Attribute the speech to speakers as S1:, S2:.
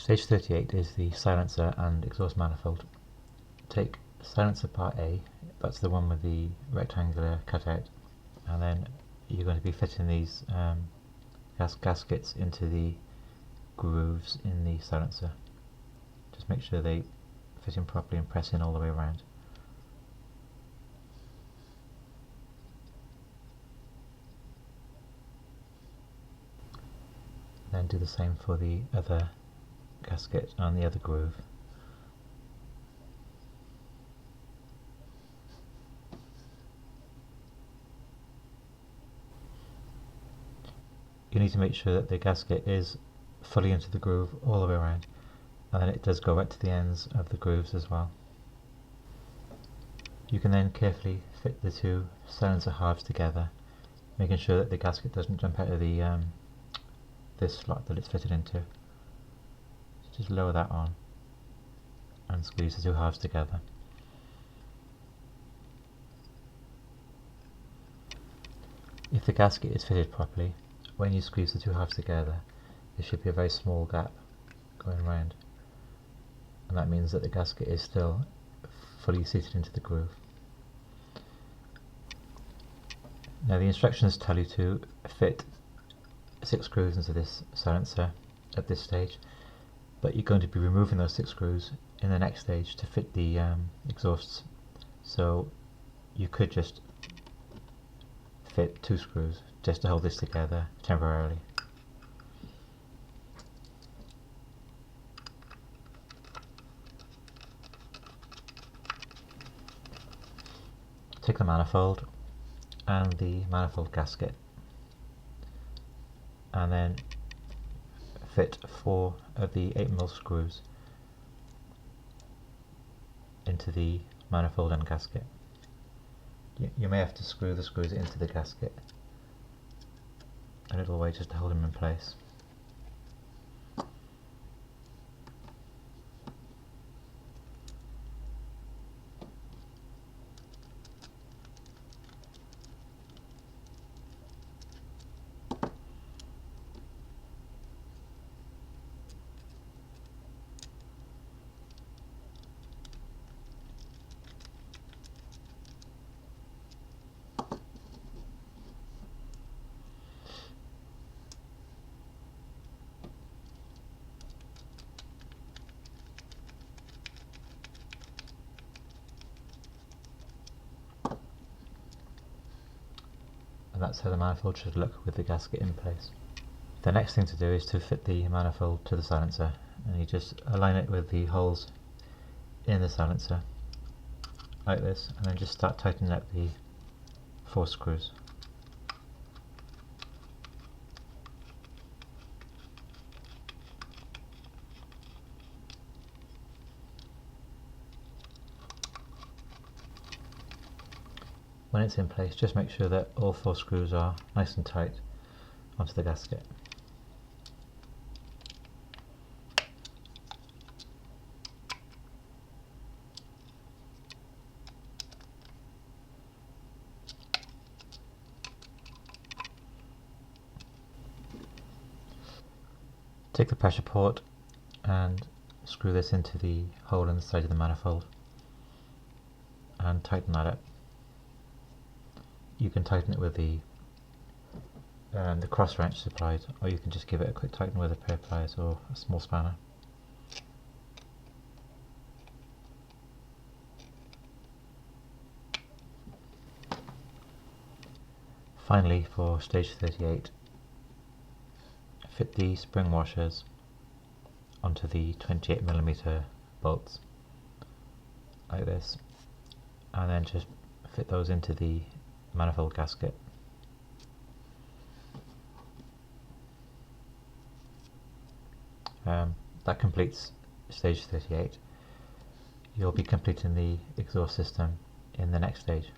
S1: Stage 38 is the silencer and exhaust manifold. Take silencer part A, that's the one with the rectangular cutout, and then you're going to be fitting these gaskets into the grooves in the silencer. Just make sure they fit in properly and press in all the way around. Then do the same for the other gasket and the other groove. You need to make sure that the gasket is fully into the groove all the way around, and then it does go right to the ends of the grooves as well. You can then carefully fit the two silencer halves together, making sure that the gasket doesn't jump out of the this slot that it's fitted into. So just lower that on and squeeze the two halves together. If the gasket is fitted properly, when you squeeze the two halves together, there should be a very small gap going around, and that means that the gasket is still fully seated into the groove. Now the instructions tell you to fit 6 screws into this silencer at this stage, but you're going to be removing those 6 screws in the next stage to fit the exhausts, so you could just fit 2 screws just to hold this together temporarily. Take the manifold and the manifold gasket and then fit 4 of the 8mm screws into the manifold and gasket. You may have to screw the screws into the gasket a little way just to hold them in place. And that's how the manifold should look with the gasket in place. The next thing to do is to fit the manifold to the silencer, and you just align it with the holes in the silencer like this, and then just start tightening up the 4 screws. When it's in place, just make sure that all 4 screws are nice and tight onto the gasket. Take the pressure port and screw this into the hole in the side of the manifold and tighten that up. You can tighten it with the cross wrench supplied, or you can just give it a quick tighten with a pair of pliers or a small spanner. Finally, for stage 38, fit the spring washers onto the 28mm bolts like this, and then just fit those into the manifold gasket. That completes stage 38. You'll be completing the exhaust system in the next stage.